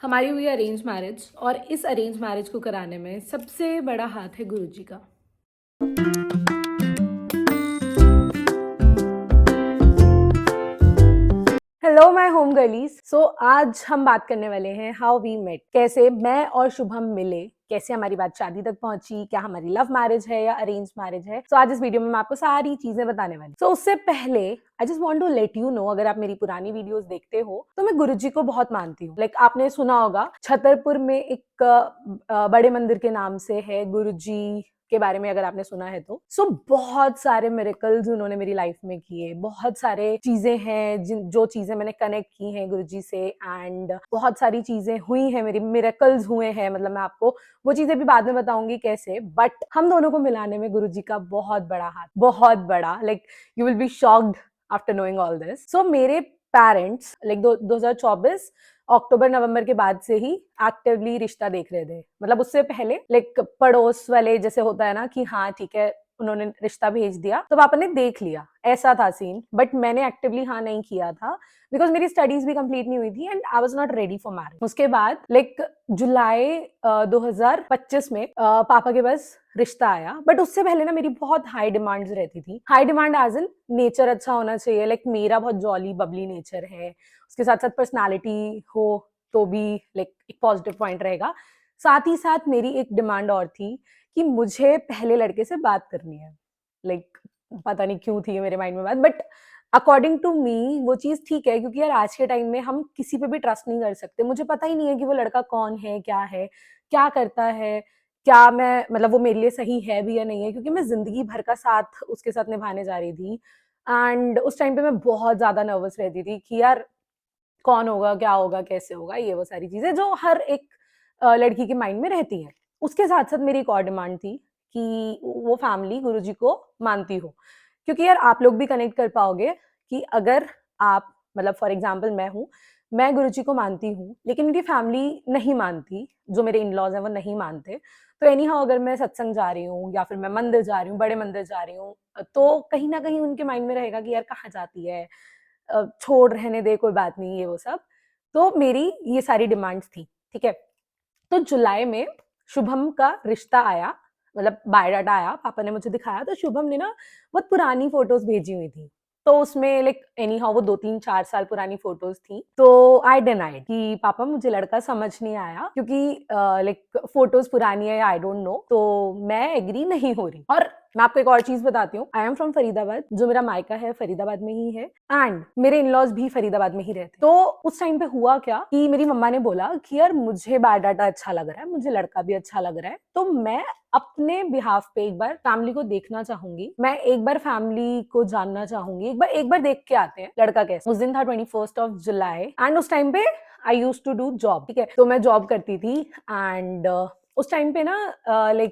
हमारी हुई arrange marriage और इस अरेंज मैरिज को कराने में सबसे बड़ा हाथ है गुरुजी का। Hello my home girlies. So आज हम बात करने वाले हैं हाउ वी मेट, कैसे मैं और शुभम मिले, कैसे हमारी बात शादी तक पहुंची, क्या हमारी लव मैरिज है या अरेंज मैरिज है। सो आज इस वीडियो में मैं आपको सारी चीजें बताने वाली। सो उससे पहले I just want to let you know, अगर आप मेरी पुरानी वीडियोस देखते हो तो मैं गुरुजी को बहुत मानती हूँ। आपने सुना होगा छतरपुर में एक बड़े मंदिर के नाम से है गुरुजी के बारे में, अगर आपने सुना है तो। बहुत सारे मिरेकल्स उन्होंने मेरी लाइफ में किए, बहुत सारे चीजें हैं जो चीजें मैंने कनेक्ट की हैं गुरुजी से, एंड बहुत सारी चीजें हुई हैं, मेरी मिरेकल्स हुए हैं। मतलब मैं आपको वो चीजें भी बाद में बताऊंगी कैसे, बट हम दोनों को मिलाने में गुरुजी का बहुत बड़ा हाथ, बहुत बड़ा। You will be shocked after knowing all this. So मेरे पेरेंट्स 2024 अक्टूबर नवंबर के बाद से ही एक्टिवली रिश्ता देख रहे थे। मतलब उससे पहले पड़ोस वाले जैसे होता है ना कि हाँ ठीक है, उन्होंने रिश्ता भेज दिया तो पापा ने देख लिया, ऐसा था सीन। बट मैंने एक्टिवली हाँ नहीं किया था बिकॉज मेरी स्टडीज भी कंप्लीट नहीं हुई थी and I was not ready for marriage. उसके बाद जुलाई 2025 में पापा के पास रिश्ता आया। बट उससे पहले ना मेरी बहुत हाई डिमांड्स रहती थी। High demand as in nature अच्छा होना चाहिए। मेरा बहुत जॉली बबली नेचर है, उसके साथ साथ पर्सनालिटी हो तो भी एक पॉजिटिव पॉइंट रहेगा। साथ ही साथ मेरी एक डिमांड और थी कि मुझे पहले लड़के से बात करनी है। पता नहीं क्यों थी मेरे माइंड में बात, बट अकॉर्डिंग टू मी वो चीज ठीक है, क्योंकि यार आज के टाइम में हम किसी पे भी ट्रस्ट नहीं कर सकते। मुझे पता ही नहीं है कि वो लड़का कौन है, क्या करता है, क्या मैं मतलब वो मेरे लिए सही है भी या नहीं है, क्योंकि मैं जिंदगी भर का साथ उसके साथ निभाने जा रही थी। एंड उस टाइम पे मैं बहुत ज्यादा नर्वस रहती थी कि यार कौन होगा, क्या होगा, कैसे होगा, ये वो सारी चीजें जो हर एक लड़की के माइंड में रहती हैं। उसके साथ साथ मेरी एक और डिमांड थी कि वो फैमिली गुरुजी को मानती हो, क्योंकि यार आप लोग भी कनेक्ट कर पाओगे कि अगर आप मतलब फॉर एग्जाम्पल मैं गुरुजी को मानती हूँ लेकिन उनकी फैमिली नहीं मानती, जो मेरे इन लॉज हैं वो नहीं मानते, तो एनी हाउ अगर मैं सत्संग जा रही हूँ या फिर मैं मंदिर जा रही हूँ, बड़े मंदिर जा रही हूँ, तो कहीं ना कहीं उनके माइंड में रहेगा कि यार कहाँ जाती है, छोड़ रहने दे, कोई बात नहीं, ये वो सब। तो मेरी ये सारी डिमांड्स थी, ठीक है। तो जुलाई में शुभम का रिश्ता आया, मतलब बायोडाटा आया, पापा ने मुझे दिखाया तो शुभम ने ना बहुत पुरानी फोटोज भेजी हुई थी। तो उसमें एनी हाउ वो 2-3-4 साल पुरानी फोटोज थी। तो आई डिनाइड कि पापा मुझे लड़का समझ नहीं आया, क्योंकि फोटोज पुरानी है, आई डोंट नो, तो मैं एग्री नहीं हो रही। और मैं आपको एक और चीज बताती हूँ, आई एम फ्रॉम फरीदाबाद, जो मेरा मायका है फरीदाबाद में ही है, एंड मेरे इन लॉज भी फरीदाबाद में ही रहते। तो उस टाइम पे हुआ क्या कि मेरी मम्मा ने बोला कि यार मुझे बायोडाटा अच्छा लग रहा है, मुझे लड़का भी अच्छा लग रहा है, तो मैं अपने बिहाफ पे एक बार फैमिली को देखना चाहूंगी, मैं एक बार फैमिली को जानना चाहूंगी, एक बार देख के आते हैं लड़का कैसा। उस दिन था 21 जुलाई एंड उस टाइम पे आई यूज टू डू जॉब, ठीक है, तो मैं जॉब करती थी। एंड उस टाइम पे ना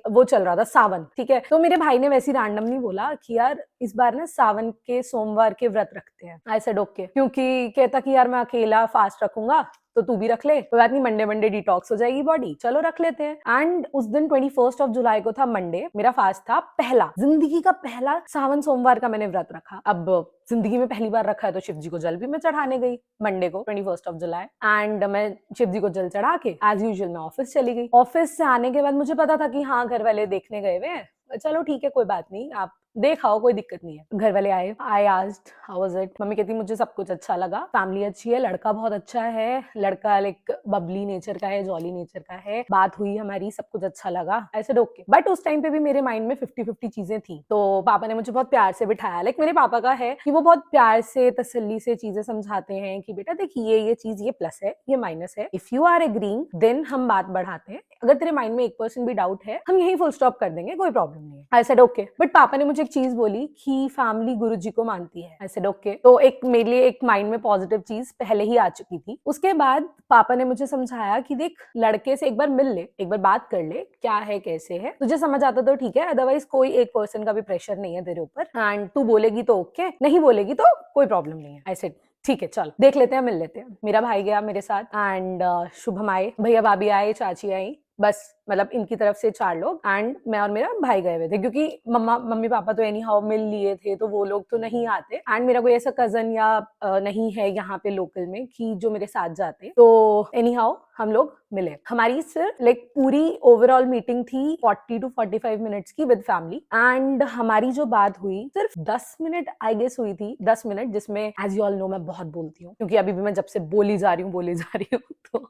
वो चल रहा था सावन, ठीक है। तो मेरे भाई ने वैसे रैंडमली बोला कि यार इस बार ना सावन के सोमवार के व्रत रखते हैं। आई सेड ओके, क्योंकि कहता कि यार मैं अकेला फास्ट रखूंगा तो तू भी रख ले, कोई बात नहीं, मंडे मंडे डिटॉक्स हो जाएगी बॉडी, चलो रख लेते हैं। एंड उस दिन 21 जुलाई को था मंडे, मेरा फास्ट था, पहला जिंदगी का पहला सावन सोमवार का मैंने व्रत रखा। अब जिंदगी में पहली बार रखा है तो शिव जी को जल भी मैं चढ़ाने गई मंडे को 21 जुलाई। एंड मैं शिव जी को जल चढ़ा के एज यूजुअल मैं ऑफिस चली गई। ऑफिस से आने के बाद मुझे पता था कि हाँ घर वाले देखने गए हुए हैं, चलो ठीक है कोई बात नहीं, आप देखाओ, कोई दिक्कत नहीं है। घर वाले आए, I asked how was it, mummy कहती मुझे सब कुछ अच्छा लगा, फैमिली अच्छी है, लड़का बहुत अच्छा है, लड़का बबली नेचर का है, जॉली नेचर का है, बात हुई हमारी, सब कुछ अच्छा लगा। I said okay. बट उस टाइम पे भी मेरे माइंड में 50-50 चीजें थी। तो पापा ने मुझे बहुत प्यार से बिठाया। मेरे पापा का है कि वो बहुत प्यार से तसल्ली से चीजें समझाते हैं कि बेटा देख ये चीज, ये प्लस है, ये माइनस है, if you are agreeing then हम बात बढ़ाते हैं, अगर तेरे माइंड में 1% भी डाउट है हम यही फुल स्टॉप कर देंगे, कोई प्रॉब्लम नहीं है। I said okay. बट पापा ने मुझे एक चीज बोली कि फैमिली गुरुजी को मानती है। I said okay. तो मेरे लिए एक माइंड में पॉजिटिव चीज पहले ही आ चुकी थी। उसके बाद पापा ने मुझे समझाया कि देख लड़के से एक बार मिल ले, एक बार बात कर ले, क्या है कैसे है, तुझे समझ आता तो ठीक है, अदरवाइज कोई 1% का भी प्रेशर नहीं है तेरे ऊपर, एंड तू बोलेगी तो ओके, नहीं बोलेगी तो कोई प्रॉब्लम नहीं है। आई सेड ठीक है चल देख लेते हैं, मिल लेते हैं। मेरा भाई गया मेरे साथ एंड शुभम आए, भैया भाभी आए, चाची आई, बस मतलब इनकी तरफ से 4 लोग एंड मैं और मेरा भाई गए हुए थे, क्योंकि मम्मी पापा तो एनी हाउ मिल लिए थे, तो वो लोग तो नहीं आते एंड मेरा कोई ऐसा कजन या नहीं है यहाँ पे लोकल में कि जो मेरे साथ जाते, तो एनी हाउ हम लोग मिले। हमारी सिर्फ लाइक पूरी ओवरऑल मीटिंग थी 40 to 45 मिनट्स की विद फैमिली एंड हमारी जो बात हुई सिर्फ 10 मिनट आई गेस हुई थी, 10 मिनट, जिसमें एज यू ऑल नो मैं बहुत बोलती हूँ, क्योंकि अभी भी मैं जब से बोली जा रही हूँ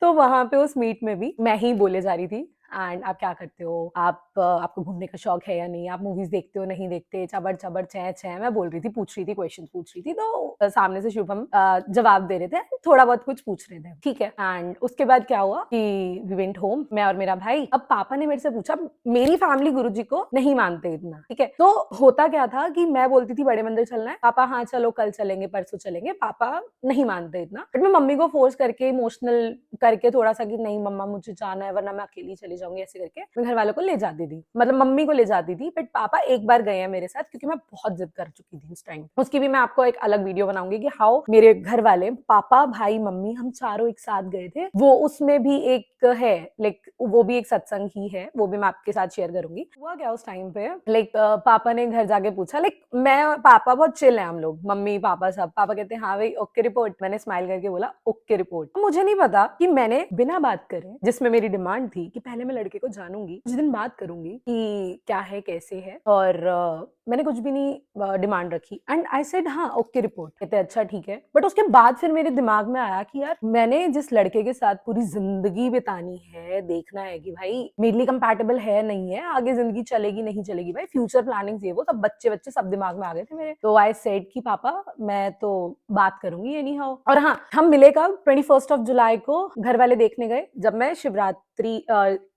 तो वहां पे उस मीट में भी मैं ही बोले जा रही थी एंड आप क्या करते हो, आपको घूमने का शौक है या नहीं, आप मूवीज देखते हो नहीं देखते, चबर चबर छह छह मैं बोल रही थी, पूछ रही थी, क्वेश्चन पूछ रही थी, तो सामने से शुभम जवाब दे रहे थे, थोड़ा बहुत कुछ पूछ रहे थे, ठीक है। एंड उसके बाद क्या हुआ कि वी वेंट होम, मैं और मेरा भाई। अब पापा ने मेरे से पूछा, मेरी फैमिली गुरुजी को नहीं मानते इतना, ठीक है, तो होता क्या था कि मैं बोलती थी बड़े मंदिर चलना है, पापा हाँ चलो कल चलेंगे परसों चलेंगे, पापा नहीं मानते इतना, बट मैं मम्मी को फोर्स करके इमोशनल करके थोड़ा सा कि नहीं मम्मा मुझे जाना है वरना मैं अकेली चली जाऊंगी, ऐसे करके मैं घर वालों को ले जाती थी, मतलब मम्मी को ले जाती थी, बट पापा एक बार गए हैं मेरे साथ, क्योंकि मैं बहुत जिद कर चुकी थी उस टाइम। उसकी भी मैं आपको एक अलग वीडियो बनाऊंगी कि हाउ मेरे घर वाले, पापा भाई मम्मी, हम चारों एक साथ गए थे, वो उसमें भी एक है लाइक वो भी एक सत्संग ही है, वो भी मैं आपके साथ शेयर करूंगी। हुआ क्या उस टाइम पे, लाइक पापा ने घर जाके पूछा, लाइक मैं पापा बहुत चिल है हम लोग, मम्मी पापा सब, पापा कहते हैं हाँ भाई ओके रिपोर्ट, मैंने स्माइल करके बोला ओके रिपोर्ट। मुझे नहीं पता कि मैंने बिना बात करे, जिसमें मेरी डिमांड थी कि पहले मैं लड़के को जानूंगी, कुछ दिन बात करूंगी कि क्या है कैसे है, और मैंने कुछ भी नहीं डिमांड रखी एंड आई सेड हाँ ओके रिपोर्ट, कहते अच्छा ठीक है। बट उसके बाद फिर मेरे दिमाग में आया कि यार मैंने जिस लड़के के साथ पूरी जिंदगी बितानी है, देखना है कि भाई मेरे लिए कंपैटिबल है नहीं है, आगे जिंदगी चलेगी नहीं चलेगी, भाई फ्यूचर प्लानिंग ये वो सब बच्चे सब दिमाग में आ गए थे मेरे। तो आई सेड कि पापा मैं तो बात करूंगी एनी हाउ। और हाँ, हम मिले कब, 21 जुलाई को घर वाले देखने गए, जब मैं शिवरात्रि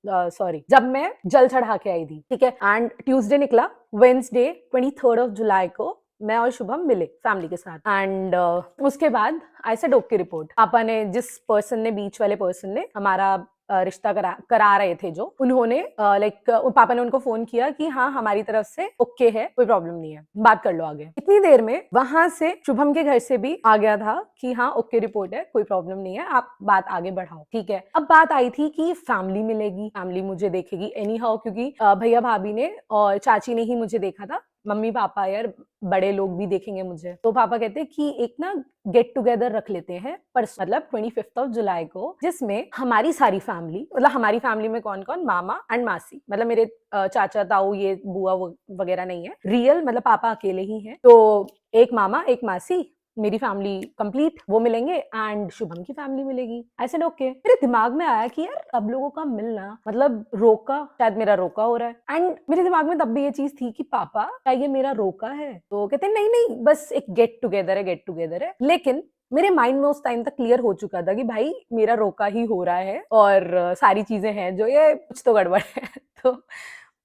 सॉरी जब मैं जल चढ़ा के आई थी, ठीक है, एंड ट्यूसडे निकला, वेंसडे 23 जुलाई को मैं और शुभम मिले फैमिली के साथ एंड उसके बाद आई सेड ओके रिपोर्ट। पापा ने, जिस पर्सन ने, बीच वाले पर्सन ने हमारा रिश्ता करा रहे थे जो, उन्होंने लाइक पापा ने उनको फोन किया कि हाँ हमारी तरफ से ओके है, कोई प्रॉब्लम नहीं है, बात कर लो आगे। इतनी देर में वहां से शुभम के घर से भी आ गया था कि हाँ ओके रिपोर्ट है, कोई प्रॉब्लम नहीं है, आप बात आगे बढ़ाओ, ठीक है। अब बात आई थी कि फैमिली मिलेगी, फैमिली मुझे देखेगी एनी हाउ, क्योंकि भैया भाभी ने और चाची ने ही मुझे देखा था, मम्मी पापा यार बड़े लोग भी देखेंगे मुझे। तो पापा कहते कि एक ना गेट टुगेदर रख लेते हैं परसों, मतलब 25 जुलाई को, जिसमें हमारी सारी फैमिली, मतलब हमारी फैमिली में कौन कौन, मामा एंड मासी, मतलब मेरे चाचा ताऊ ये बुआ वगैरह नहीं है, रियल मतलब पापा अकेले ही हैं, तो एक मामा एक मासी, मेरी फैमिली कंप्लीट, वो मिलेंगे एंड शुभम की फैमिली मिलेगी। ऐसे ओके, मेरे दिमाग में आया कि यार सब लोगों का मिलना मतलब रोका, शायद मेरा रोका हो रहा है, एंड मेरे दिमाग में तब भी ये चीज थी कि पापा क्या ये मेरा रोका है, तो कहते नहीं नहीं बस एक गेट टुगेदर है। लेकिन मेरे माइंड में उस टाइम तक क्लियर हो चुका था कि भाई मेरा रोका ही हो रहा है और सारी चीजें हैं जो, ये कुछ तो गड़बड़ है। तो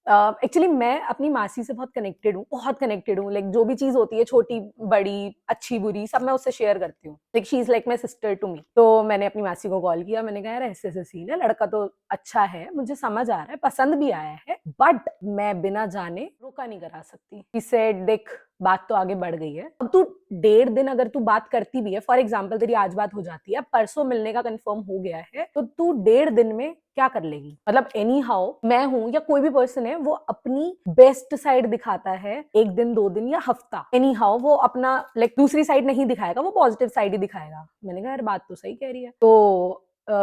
एक्चुअली मैं अपनी मासी से बहुत कनेक्टेड हूँ, लाइक जो भी चीज होती है छोटी बड़ी अच्छी बुरी सब मैं उससे शेयर करती हूँ, like she is like my sister to me. तो मैंने अपनी मासी को कॉल किया, मैंने कहा यार ऐसे ऐसे सीन है, लड़का तो अच्छा है, मुझे समझ आ रहा है, पसंद भी आया है, बट मैं बिना जाने रोका नहीं करा सकती। She said, देख बात तो आगे बढ़ गई है, अब तू 1.5 दिन अगर तू बात करती भी है, फॉर एग्जाम्पल तेरी आज बात हो जाती है, परसों मिलने का कंफर्म हो गया है, तो तू 1.5 दिन में क्या कर लेगी, मतलब एनी हाउ मैं हूं या कोई भी पर्सन है, वो अपनी बेस्ट साइड दिखाता है 1 दिन 2 दिन या हफ्ता, एनी हाउ वो अपना लाइक दूसरी साइड नहीं दिखाएगा, वो पॉजिटिव साइड ही दिखाएगा। मैंने कहा यार बात तो सही कह रही है। तो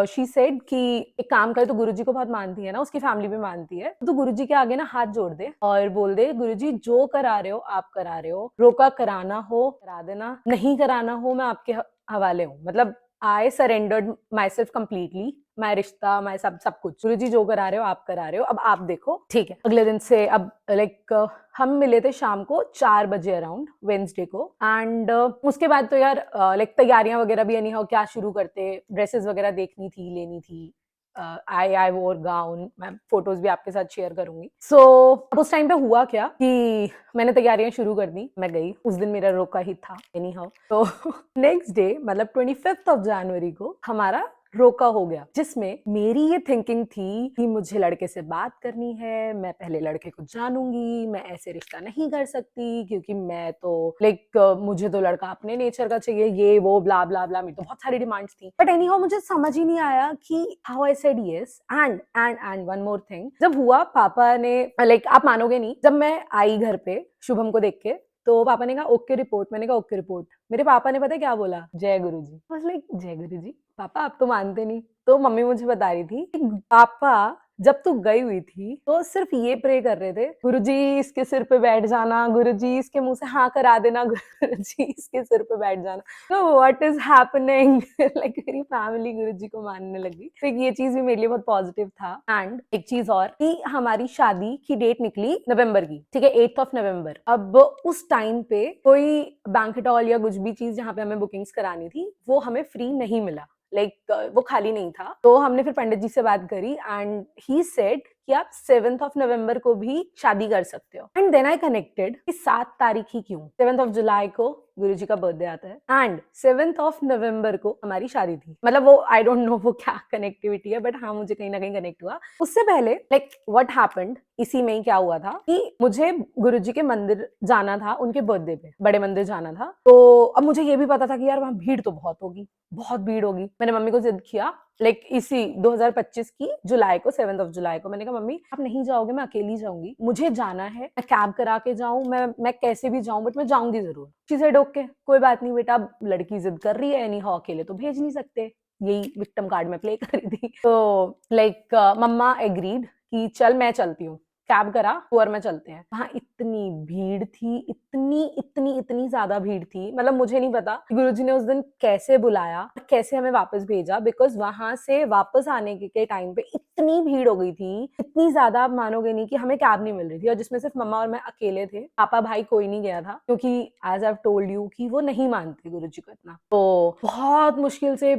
शी सेड कि एक काम करे, तो गुरुजी को बहुत मानती है ना, उसकी फैमिली भी मानती है, तो गुरुजी के आगे ना हाथ जोड़ दे और बोल दे गुरुजी जो करा रहे हो आप करा रहे हो, रोका कराना हो करा देना, नहीं कराना हो मैं आपके हवाले हूँ, मतलब आई सरेंडर्ड माई सेल्फ कम्प्लीटली, मैं रिश्ता मैं सब कुछ, गुरुजी जो करा रहे हो आप करा रहे हो, अब आप देखो, ठीक है। अगले दिन से अब लाइक हम मिले थे शाम को 4 बजे अराउंड वेंसडे को, एंड उसके बाद तो यार लाइक तैयारियां वगैरह भी एनी हाउ क्या शुरू करते, ड्रेसेस वगैरह देखनी थी, लेनी थी, आई वोर गाउन, मैं फोटोज भी आपके साथ शेयर करूंगी। सो उस टाइम पे हुआ क्या कि मैंने तैयारियां शुरू कर दी, मैं गई, उस दिन मेरा रोका ही था एनी हाउ। तो नेक्स्ट डे मतलब 25 जनवरी को हमारा रोका हो गया, जिसमें मेरी ये थिंकिंग थी कि मुझे लड़के से बात करनी है, मैं पहले लड़के को जानूंगी, मैं ऐसे रिश्ता नहीं कर सकती क्योंकि मैं तो लाइक मुझे तो लड़का अपने नेचर का चाहिए, ये वो ब्ला ब्ला ब्ला, मेरी तो बहुत सारी डिमांड्स थी। बट एनी हाउ मुझे समझ ही नहीं आया कि how I said yes. And one more thing, जब हुआ पापा ने लाइक आप मानोगे नहीं, जब मैं आई घर पे शुभम को देख के तो पापा ने कहा ओके रिपोर्ट, मैंने कहा ओके रिपोर्ट। मेरे पापा ने पता है क्या बोला, जय गुरु जी। बस लाइक जय गुरु जी, पापा आप तो मानते नहीं। तो मम्मी मुझे बता रही थी कि पापा जब तू गई हुई थी तो सिर्फ ये प्रे कर रहे थे, गुरुजी इसके सिर पे बैठ जाना, गुरुजी इसके मुंह से हाँ करा देना, गुरुजी इसके सिर पे बैठ जाना। तो व्हाट इज हैपनिंग, लाइक मेरी फैमिली गुरुजी को मानने लगी। तो ये चीज भी मेरे लिए बहुत पॉजिटिव था। एंड एक चीज और कि हमारी शादी की डेट निकली नवंबर की, ठीक है, 8th ऑफ नवंबर। अब उस टाइम पे कोई बैंक्वेट हॉल या कुछ भी चीज जहाँ पे हमें बुकिंग्स करानी थी वो हमें फ्री नहीं मिला, लाइक वो खाली नहीं था। तो हमने फिर पंडित जी से बात करी एंड ही सेड कि आप 7th ऑफ नवंबर को भी शादी कर सकते हो। एंड देन आई कनेक्टेड कि 7 तारीख ही क्यों, 7th ऑफ जुलाई को गुरुजी का बर्थडे आता है एंड 7th ऑफ नवंबर को हमारी शादी थी। मतलब वो आई डोंट नो वो क्या कनेक्टिविटी है, बट हाँ मुझे कहीं ना कहीं कनेक्ट हुआ। उससे पहले लाइक व्हाट हैपेंड, इसी में ही क्या हुआ था कि मुझे गुरुजी के मंदिर जाना था, उनके बर्थडे पे बड़े मंदिर जाना था। तो अब मुझे ये भी पता था कि यार वहां भीड़ तो बहुत होगी, बहुत भीड़ होगी। मैंने मम्मी को जिद किया लाइक इसी 2025 की जुलाई को, 7th ऑफ जुलाई को, मैंने कहा मम्मी आप नहीं जाओगे, मैं अकेली जाऊंगी, मुझे जाना है, मैं कैब करा के जाऊं, मैं कैसे भी जाऊं, बट मैं जाऊंगी जरूर। शी सेड ओके कोई बात नहीं बेटा, अब लड़की जिद कर रही है, एनी हाउ अकेले तो भेज नहीं सकते, यही विक्टिम कार्ड में प्ले कर रही थी। तो लाइक मम्मा एग्रीड कि चल मैं चलती हूँ, कैब करा तू और मैं चलते हैं। वहां इतनी भीड़ थी, इतनी इतनी इतनी ज्यादा भीड़ थी, मतलब मुझे नहीं पता गुरुजी ने उस दिन कैसे बुलाया, कैसे हमें वापस भेजा, बिकॉज वहां से वापस आने के टाइम पे इतनी भीड़ हो गई थी, इतनी ज्यादा, आप मानोगे नहीं कि हमें कैब नहीं मिल रही थी, और जिसमें सिर्फ मम्मा और मैं अकेले थे, पापा भाई कोई नहीं गया था, क्योंकि एज आई टोल्ड यू कि वो नहीं मानते गुरुजी को इतना। तो बहुत मुश्किल से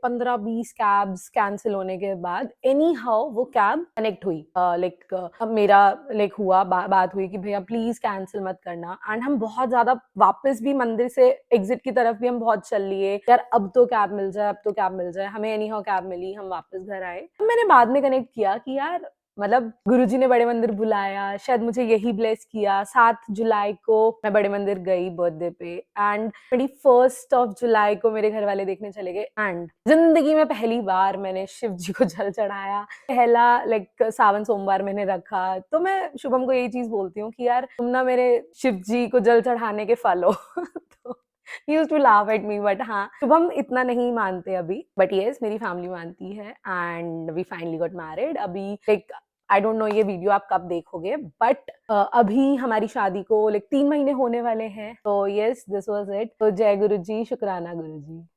15-20 कैब्स कैंसिल होने के बाद एनी हाउ वो कैब कनेक्ट हुई। लाइक अब मेरा लाइक हुआ बात हुई कि भैया प्लीज कैंसिल मत करना। एंड हम बहुत ज्यादा वापस भी मंदिर से एग्जिट की तरफ भी हम बहुत चल लिए, यार अब तो कैब मिल जाए, अब तो कैब मिल जाए, हमें एनी हाउ कैब मिली, हम वापस घर आए। मैंने बाद में कनेक्ट किया कि यार मतलब गुरुजी ने बड़े मंदिर बुलाया, शायद मुझे यही ब्लेस किया। 7 जुलाई को मैं बड़े मंदिर गई बर्थडे पे, एंड 21st ऑफ जुलाई को मेरे घर वाले देखने चले गए। एंड जिंदगी में पहली बार मैंने शिव जी को जल चढ़ाया, पहला लाइक सावन सोमवार मैंने रखा। तो मैं शुभम को यही चीज बोलती हूँ कि यार तुम ना मेरे शिव जी को जल चढ़ाने के फल हो। तो He used to laugh at me, but हाँ शुभम इतना नहीं मानते अभी, but yes मेरी फैमिली मानती है and we finally got married। अभी like आई डोंट नो ये वीडियो आप कब देखोगे, बट अभी हमारी शादी को लाइक 3 महीने होने वाले हैं। तो यस दिस वाज इट। तो जय गुरु जी, शुक्राना गुरु जी।